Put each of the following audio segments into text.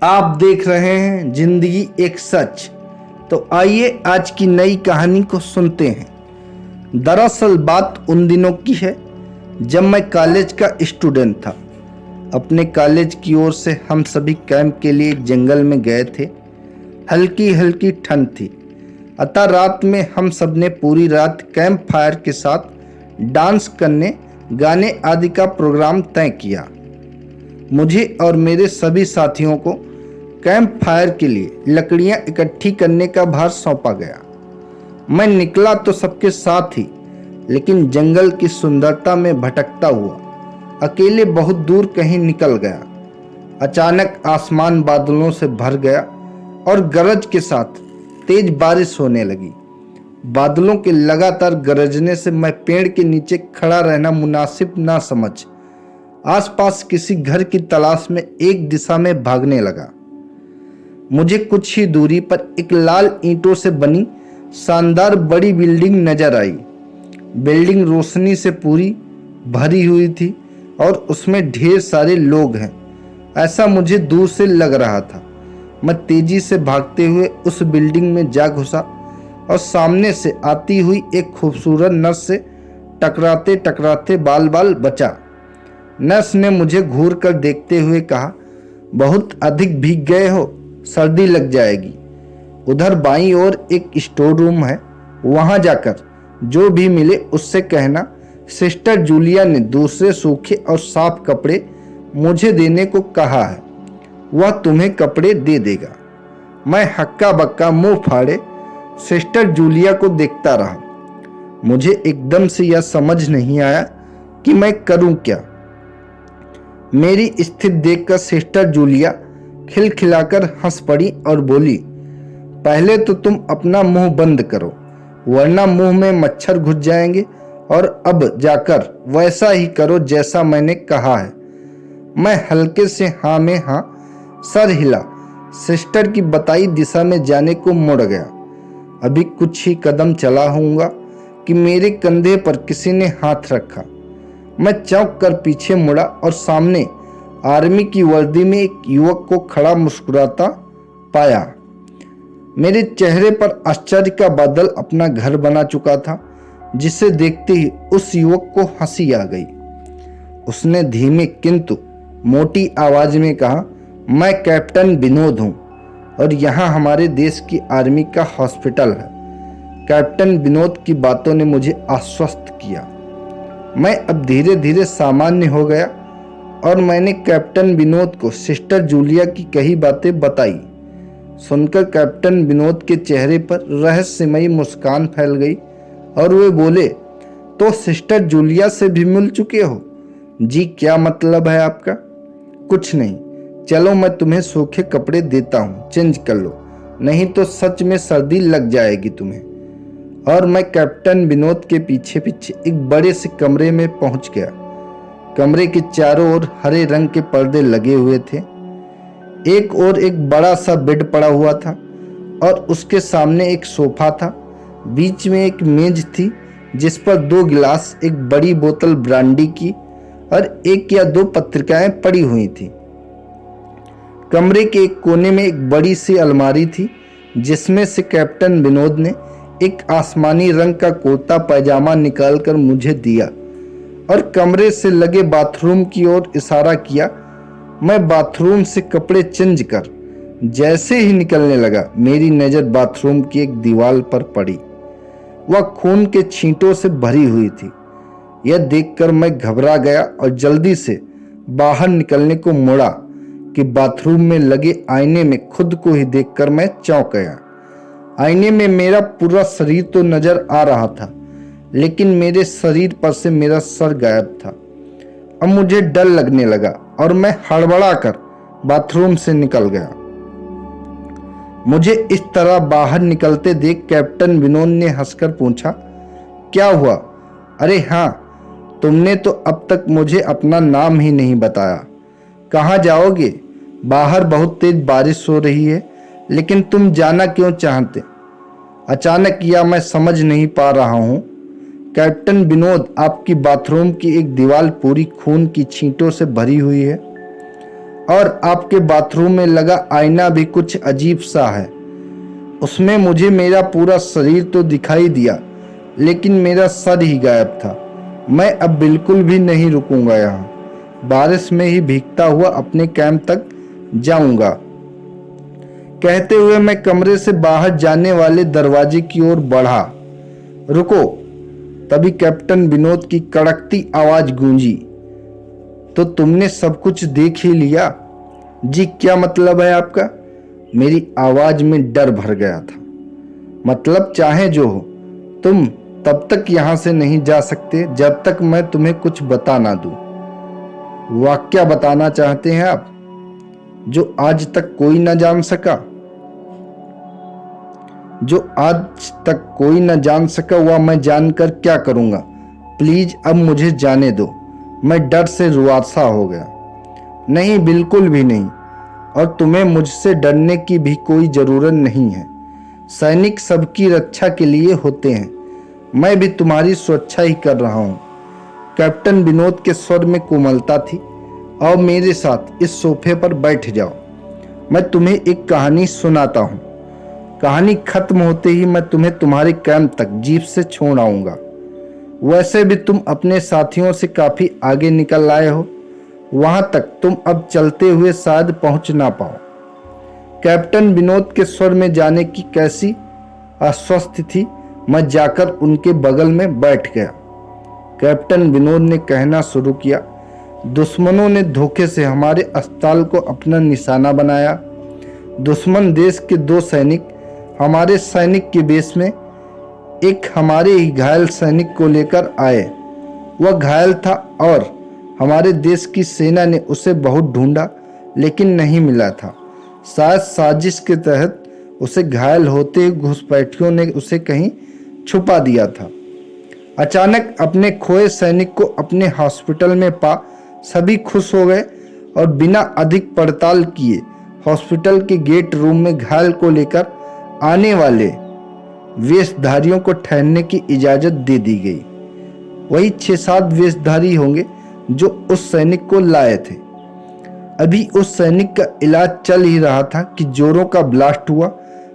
आप देख रहे हैं जिंदगी एक सच। तो आइए आज की नई कहानी को सुनते हैं। दरअसल बात उन दिनों की है जब मैं कॉलेज का स्टूडेंट था। अपने कॉलेज की ओर से हम सभी कैंप के लिए जंगल में गए थे। हल्की हल्की ठंड थी, अतः रात में हम सब ने पूरी रात कैंप फायर के साथ डांस करने, गाने आदि का प्रोग्राम तय किया। मुझे और मेरे सभी साथियों को कैंप फायर के लिए लकड़ियां इकट्ठी करने का भार सौंपा गया। मैं निकला तो सबके साथ ही, लेकिन जंगल की सुंदरता में भटकता हुआ अकेले बहुत दूर कहीं निकल गया। अचानक आसमान बादलों से भर गया और गरज के साथ तेज बारिश होने लगी। बादलों के लगातार गरजने से मैं पेड़ के नीचे खड़ा रहना मुनासिब ना समझ आसपास किसी घर की तलाश में एक दिशा में भागने लगा। मुझे कुछ ही दूरी पर एक लाल ईंटों से बनी शानदार बड़ी बिल्डिंग नजर आई। बिल्डिंग रोशनी से पूरी भरी हुई थी और उसमें ढेर सारे लोग हैं, ऐसा मुझे दूर से लग रहा था। मैं तेजी से भागते हुए उस बिल्डिंग में जा घुसा और सामने से आती हुई एक खूबसूरत नर्स से टकराते टकराते बाल बाल बचा। नर्स ने मुझे घूर कर देखते हुए कहा, बहुत अधिक भीग गए हो, सर्दी लग जाएगी। उधर बाईं ओर एक स्टोर रूम है, वहां जाकर जो भी मिले उससे कहना सिस्टर जूलिया ने दूसरे सूखे और साफ कपड़े मुझे देने को कहा है, वह तुम्हें कपड़े दे देगा। मैं हक्का बक्का मुंह फाड़े सिस्टर जूलिया को देखता रहा। मुझे एकदम से यह समझ नहीं आया कि मैं करूं क्या। मेरी स्थिति देखकर सिस्टर जूलिया खिलखिलाकर हंस पड़ी और बोली, पहले तो तुम अपना मुंह बंद करो, वरना मुंह में मच्छर घुस जाएंगे, और अब जाकर वैसा ही करो जैसा मैंने कहा है। मैं हल्के से हाँ में हाँ सर हिला सिस्टर की बताई दिशा में जाने को मुड़ गया। अभी कुछ ही कदम चला होऊंगा कि मेरे कंधे पर किसी ने हाथ रखा। मैं चौंक कर पीछे मुड़ा और सामने आर्मी की वर्दी में एक युवक को खड़ा मुस्कुराता पाया। मेरे चेहरे पर आश्चर्य का बादल अपना घर बना चुका था, जिसे देखते ही उस युवक को हंसी आ गई। उसने धीमे किंतु मोटी आवाज में कहा, मैं कैप्टन विनोद हूँ और यहाँ हमारे देश की आर्मी का हॉस्पिटल है। कैप्टन विनोद की बातों ने मुझे आश्वस्त किया। मैं अब धीरे धीरे सामान्य हो गया और मैंने कैप्टन विनोद को सिस्टर जूलिया की कही बातें बताई। सुनकर कैप्टन विनोद के चेहरे पर रहस्यमयी मुस्कान फैल गई और वे बोले, तो सिस्टर जूलिया से भी मिल चुके हो? जी, क्या मतलब है आपका? कुछ नहीं, चलो मैं तुम्हें सूखे कपड़े देता हूँ, चेंज कर लो, नहीं तो सच में सर्दी लग जाएगी तुम्हें। और मैं कैप्टन विनोद के पीछे पीछे एक बड़े से कमरे में पहुंच गया। कमरे के चारों ओर हरे रंग के पर्दे लगे हुए थे। एक ओर एक बड़ा सा बेड पड़ा हुआ था और उसके सामने एक सोफा था। बीच में एक मेज थी जिस पर 2 गिलास, एक बड़ी बोतल ब्रांडी की और 1 या 2 पत्रिकाएं पड़ी हुई थी। कमरे के एक कोने में एक बड़ी सी अलमारी थी जिसमें से कैप्टन विनोद ने एक आसमानी रंग का कुर्ता पैजामा निकालकर मुझे दिया और कमरे से लगे बाथरूम की ओर इशारा किया। मैं बाथरूम से कपड़े चेंज कर जैसे ही निकलने लगा, मेरी नज़र बाथरूम की एक दीवार पर पड़ी। वह खून के छींटों से भरी हुई थी। यह देखकर मैं घबरा गया और जल्दी से बाहर निकलने को मुड़ा कि बाथरूम में लगे आईने में खुद को ही देखकर मैं चौंक गया। आईने में मेरा पूरा शरीर तो नजर आ रहा था, लेकिन मेरे शरीर पर से मेरा सर गायब था। अब मुझे डर लगने लगा और मैं हड़बड़ा कर बाथरूम से निकल गया। मुझे इस तरह बाहर निकलते देख कैप्टन विनोद ने हंसकर पूछा, क्या हुआ? अरे हाँ, तुमने तो अब तक मुझे अपना नाम ही नहीं बताया। कहाँ जाओगे? बाहर बहुत तेज बारिश हो रही है, लेकिन तुम जाना क्यों चाहते? अचानक यह मैं समझ नहीं पा रहा हूँ। कैप्टन विनोद, आपकी बाथरूम की एक दीवार पूरी खून की छींटों से भरी हुई है। और आपके बाथरूम में लगा आईना भी कुछ अजीब सा है। उसमें मुझे मेरा पूरा शरीर तो दिखाई दिया, लेकिन मेरा सर ही गायब था। मैं अब बिल्कुल भी नहीं रुकूंगा यहाँ, बारिश में ही भीगता हुआ अपने कैंप तक जाऊंगा। कहते हुए मैं कमरे से बाहर जाने वाले दरवाजे की ओर बढ़ा। रुको! तभी कैप्टन विनोद की कड़कती आवाज गूंजी। तो तुमने सब कुछ देख ही लिया? जी, क्या मतलब है आपका? मेरी आवाज में डर भर गया था। मतलब चाहे जो हो, तुम तब तक यहां से नहीं जा सकते जब तक मैं तुम्हें कुछ बता ना दूं। वाकया बताना चाहते हैं आप, जो आज तक कोई न जान सका? जो आज तक कोई न जान सका वह मैं जानकर क्या करूंगा? प्लीज अब मुझे जाने दो। मैं डर से रुआसा हो गया। नहीं, बिल्कुल भी नहीं, और तुम्हें मुझसे डरने की भी कोई जरूरत नहीं है। सैनिक सबकी रक्षा के लिए होते हैं। मैं भी तुम्हारी सुरक्षा ही कर रहा हूं। कैप्टन विनोद के स्वर में कोमलता थी। और मेरे साथ इस सोफे पर बैठ जाओ, मैं तुम्हें एक कहानी सुनाता हूं। कहानी खत्म होते ही मैं तुम्हें तुम्हारे कैंप तक जीप से छोड़ आऊंगा। वैसे भी तुम अपने साथियों से काफी आगे निकल आए हो। वहां तक तुम अब चलते हुए शायद पहुंच ना पाओ। कैप्टन विनोद के स्वर में जाने की कैसी आश्वस्ति थी। मैं जाकर उनके बगल में बैठ गया। कैप्टन विनोद ने कहना शुरू किया, दुश्मनों ने धोखे से हमारे अस्पताल को अपना निशाना बनाया। दुश्मन देश के 2 सैनिक हमारे सैनिक के बेस में एक हमारे ही घायल सैनिक को लेकर आए। वह घायल था और हमारे देश की सेना ने उसे बहुत ढूंढा, लेकिन नहीं मिला था। शायद साजिश के तहत उसे घायल होते ही घुसपैठियों ने उसे कहीं छुपा दिया था। अचानक अपने खोए सैनिक को अपने हॉस्पिटल में पा सभी खुश हो गए और बिना अधिक पड़ताल किए हॉस्पिटल के गेट रूम में घायल को लेकर आने वाले वेशधारियों को ठहरने की इजाजत दे दी गई। वही 6-7 वेशधारी होंगे जो उस सैनिक को लाए थे। अभी उस सैनिक का इलाज चल ही रहा था कि जोरों का ब्लास्ट हुआ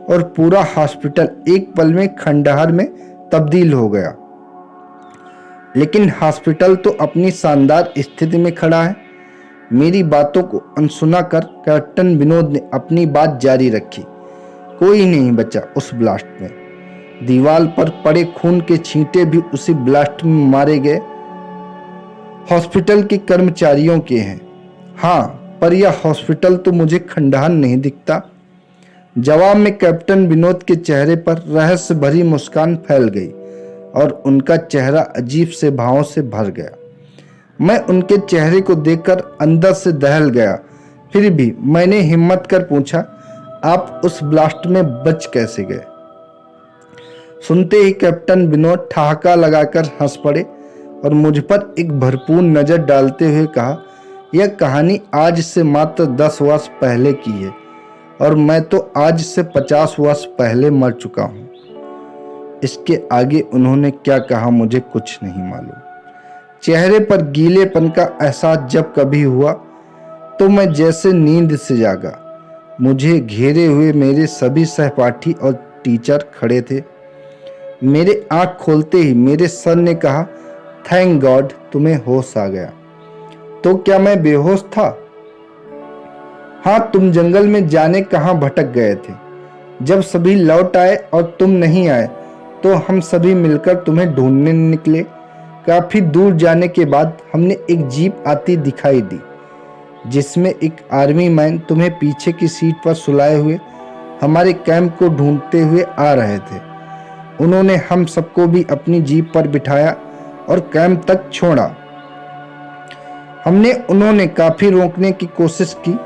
और पूरा हॉस्पिटल एक पल में खंडहर में तब्दील हो गया। लेकिन हॉस्पिटल तो अपनी शानदार स्थिति में खड़ा है। मेरी बातों को अनसुना कर कैप्टन विनोद ने अपनी बात जारी रखी। कोई नहीं बचा उस ब्लास्ट में। दीवार पर पड़े खून के छींटे भी उसी ब्लास्ट में मारे गए हॉस्पिटल के कर्मचारियों के हैं। हाँ, पर यह हॉस्पिटल तो मुझे खंडहर नहीं दिखता। जवाब में कैप्टन विनोद के चेहरे पर रहस्य भरी मुस्कान फैल गई और उनका चेहरा अजीब से भावों से भर गया। मैं उनके चेहरे को देखकर अंदर से दहल गया। फिर भी मैंने हिम्मत कर पूछा, आप उस ब्लास्ट में बच कैसे गए? सुनते ही कैप्टन विनोद ठहाका लगाकर हंस पड़े और मुझ पर एक भरपूर नजर डालते हुए कहा, यह कहानी आज से मात्र 10 वर्ष पहले की है और मैं तो आज से 50 वर्ष पहले मर चुका हूं। इसके आगे उन्होंने क्या कहा मुझे कुछ नहीं मालूम। चेहरे पर गीलेपन का एहसास जब कभी हुआ तो मैं जैसे नींद से जागा। मुझे घेरे हुए मेरे सभी सहपाठी और टीचर खड़े थे। मेरे आंख खोलते ही मेरे सर ने कहा, थैंक गॉड तुम्हें होश आ गया। तो क्या मैं बेहोश था? हाँ, तुम जंगल में जाने कहाँ भटक गए थे। जब सभी लौट आए और तुम नहीं आए तो हम सभी मिलकर तुम्हें ढूंढने निकले। काफी दूर जाने के बाद हमने एक जीप आती दिखाई दी जिसमें एक आर्मी मैन तुम्हें पीछे की सीट पर सुलाए हुए हमारे कैंप को ढूंढते हुए आ रहे थे। उन्होंने हम सबको भी अपनी जीप पर बिठाया और कैंप तक छोड़ा। उन्होंने काफी रोकने की कोशिश की,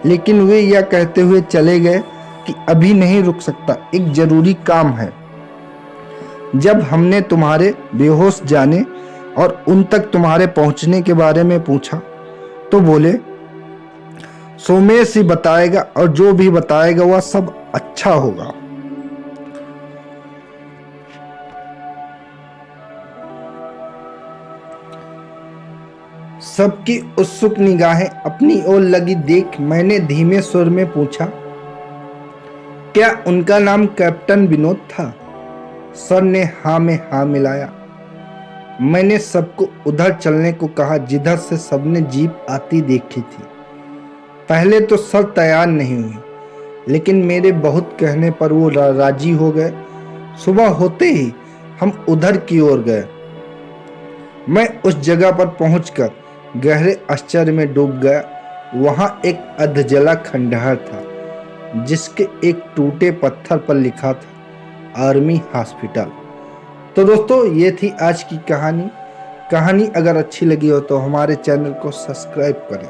लेकिन वे यह कहते हुए चले गए कि अभी नहीं रुक सकता, एक जरूरी काम है। जब हमने तुम्हारे बेहोश जाने और उन तक तुम्हारे पहुंचने के बारे में पूछा तो बोले, सोमेश ही बताएगा और जो भी बताएगा वह सब अच्छा होगा। सबकी उत्सुक निगाहें अपनी ओर लगी देख मैंने धीमे सुर में पूछा, क्या उनका नाम कैप्टन विनोद था? सर ने हाँ में हाँ मिलाया। मैंने सबको उधर चलने को कहा जिधर से सबने जीप आती देखी थी। पहले तो सर तैयार नहीं हुए, लेकिन मेरे बहुत कहने पर वो राजी हो गए। सुबह होते ही हम उधर की ओर गए। मैं उस जगह पर पहुंचकर गहरे आश्चर्य में डूब गया। वहां एक अधजला खंडहर था जिसके एक टूटे पत्थर पर लिखा था आर्मी हॉस्पिटल। तो दोस्तों, ये थी आज की कहानी। कहानी अगर अच्छी लगी हो तो हमारे चैनल को सब्सक्राइब करें।